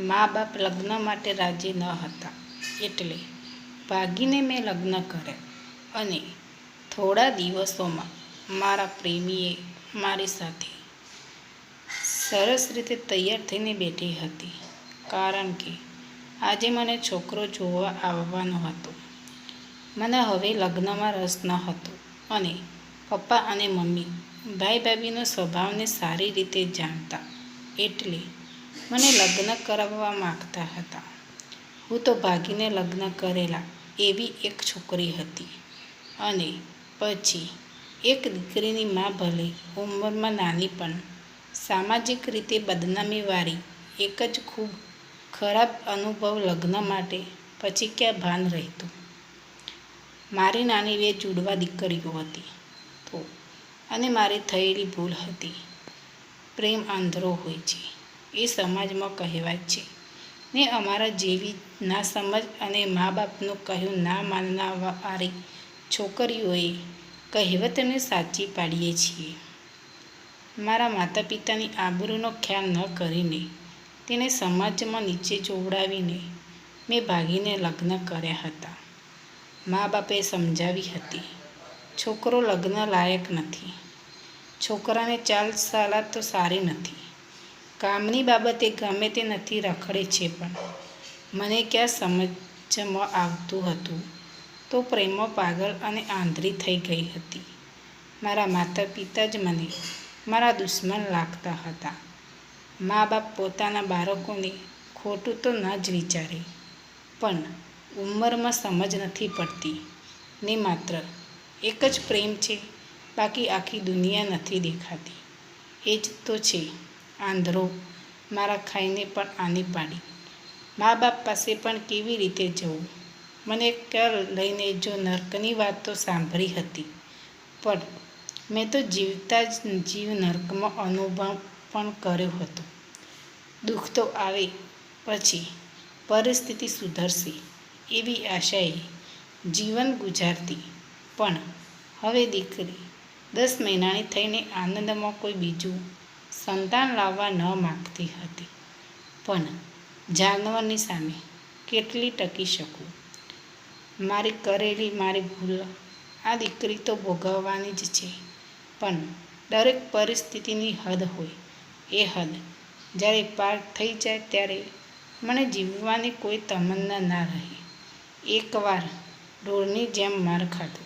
મા બાપ લગ્ન માટે રાજી ન હતા, એટલે ભાગીને મેં લગ્ન કર્યા અને થોડા દિવસોમાં મારા પ્રેમીએ મારી સાથે સરસ રીતે તૈયાર થઈને બેઠી હતી, કારણ કે આજે મને છોકરો જોવા આવવાનો હતો. મને હવે લગ્નમાં રસ ન હતો અને પપ્પા અને મમ્મી ભાઈ ભાભીનો સ્વભાવને સારી રીતે જાણતા, એટલે મને લગ્ન કરાવવા માગતા હતા. હું તો ભાગીને લગ્ન કરેલા એવી એક છોકરી હતી અને પછી એક દીકરીની મા. ભલે ઉંમરમાં નાની પણ સામાજિક રીતે બદનામીવાળી એક જ ખૂબ ખરાબ અનુભવ. લગ્ન માટે પછી ક્યાં ભાન રહેતું. મારી નાની બે જુડવા દીકરીઓ હતી તો અને મારી થયેલી ભૂલ હતી. પ્રેમ આંધળો હોય છે એ સમાજમાં કહેવાય છે ને અમારા જેવી નાસમજ અને મા બાપનું કહ્યું ના માનનારી છોકરીઓએ કહેવતને સાચી પાડીએ છીએ. મારા માતા પિતાની આબરૂનો ખ્યાલ ન કરીને તેને સમાજમાં નીચે જોવડાવીને મેં ભાગીને લગ્ન કર્યા હતા. મા બાપે સમજાવી હતી, છોકરો લગ્ન લાયક નથી, છોકરાને ચાલ સાલા તો સારી નથી, કામની બાબતે ગમે તે નથી રખડે છે. પણ મને ક્યાં સમજમાં આવતું હતું તો પ્રેમમાં પાગલ અને આંધળી થઈ ગઈ હતી. મારા માતા પિતા જ મને મારા દુશ્મન લાગતા હતા. મા બાપ પોતાના બાળકોને ખોટું તો ન જ વિચારે, પણ ઉંમરમાં સમજ નથી પડતી ને માત્ર એક જ પ્રેમ છે, બાકી આખી દુનિયા નથી દેખાતી. એ જ તો છે આંધળો. મારા ખાઈને પણ આની પાડી. મા બાપ પાસે પણ કેવી રીતે જવું? મને કર લઈને જો નર્કની વાત તો સાંભળી હતી, પણ મેં તો જીવતા જ જીવ નર્કમાં અનુભવ પણ કર્યો હતો. દુઃખ તો આવે પછી પરિસ્થિતિ સુધરશે એવી આશાએ જીવન ગુજારતી, પણ હવે દીકરી 10 મહિનાની થઈને આનંદમાં કોઈ બીજું સંતાન લાવવા ન માગતી હતી. પણ જાનવરની સામે કેટલી ટકી શકું? મારી કરેલી મારી ભૂલ આ દીકરી તો ભોગવવાની જ છે, પણ દરેક પરિસ્થિતિની હદ હોય. એ હદ જ્યારે પાર થઈ જાય ત્યારે મને જીવવાની કોઈ તમન્ના ના રહે. એકવાર ઢોરની જેમ માર ખાધો.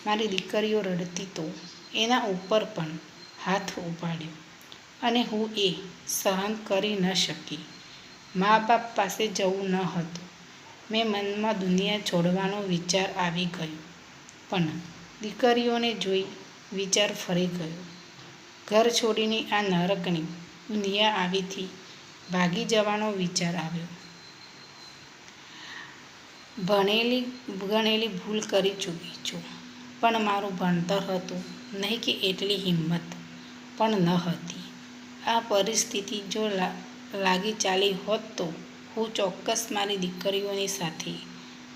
મારી દીકરીઓ રડતી તો એના ઉપર પણ હાથ ઉપાડ્યો અને હું એ સહન કરી ન શકી. મા બાપ પાસે જવું ન હતું. મેં મનમાં દુનિયા છોડવાનો વિચાર આવી ગયો, પણ દીકરીઓને જોઈ વિચાર ફરી ગયો. ઘર છોડીને આ નરકની દુનિયા આવીથી ભાગી જવાનો વિચાર આવ્યો. ગણેલી ભૂલ કરી ચૂકી છું, પણ મારું ભણતર હતું નહીં કે એટલી હિંમત પણ ન હતી. આ પરિસ્થિતિ જો લાગી ચાલી હોત તો હું ચોક્કસ મારી દીકરીઓની સાથે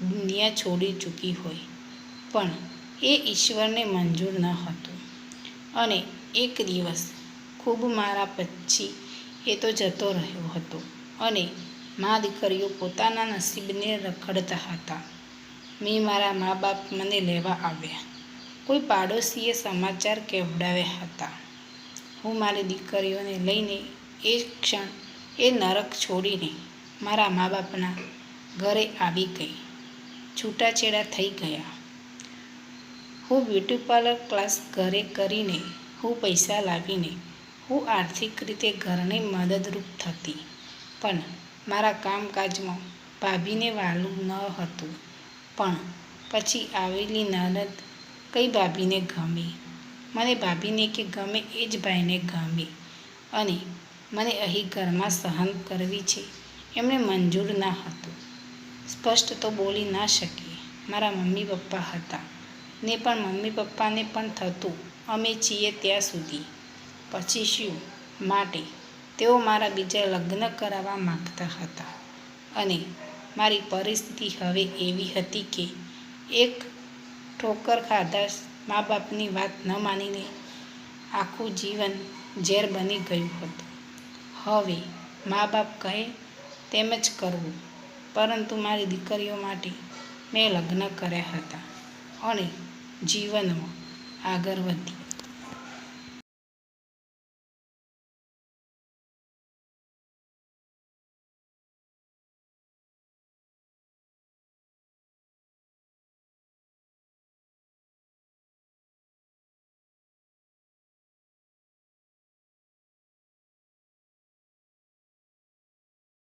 દુનિયા છોડી ચૂકી હોય, પણ એ ઈશ્વરને મંજૂર ન હતું. અને એક દિવસ ખૂબ મારા પછી એ તો જતો રહ્યો હતો અને મા દીકરીઓ પોતાના નસીબને રખડતા હતા. મેં મારા મા બાપ મને લેવા આવ્યા. કોઈ પાડોશીએ સમાચાર કહેવડાવ્યા હતા. હું મારી દીકરીઓને લઈને એ ક્ષણ એ નરક છોડીને મારા મા બાપના ઘરે આવી ગઈ. છૂટાછેડા થઈ ગયા. હું બ્યુટી પાર્લર ક્લાસ ઘરે કરીને હું પૈસા લાવીને હું આર્થિક રીતે ઘરને મદદરૂપ થતી, પણ મારા કામકાજમાં ભાભીને વાલું ન હતું. પણ પછી આવેલી નનદ કઈ ભાભીને ગમે? મને ભાભીને કે ગમે એ જ ભાઈને ગમે, અને મને અહીં ઘરમાં સહન કરવી છે એમને મંજૂર ના હતું. સ્પષ્ટ તો બોલી ના શકીએ. મારા મમ્મી પપ્પા હતા ને પણ મમ્મી પપ્પાને પણ થતું અમે છીએ ત્યાં સુધી. પછી શું માટે તેઓ મારા બીજા લગ્ન કરાવવા માગતા હતા, અને મારી પરિસ્થિતિ હવે એવી હતી કે એક ઠોકર ખાધા મા બાપની વાત ન માનીને આખું જીવન ઝેર બની ગયું હતું. હવે મા બાપ કહે તેમ જ કરવું. પરંતુ મારી દીકરીઓ માટે મેં લગ્ન કર્યા હતા અને જીવનમાં આગળ વધી.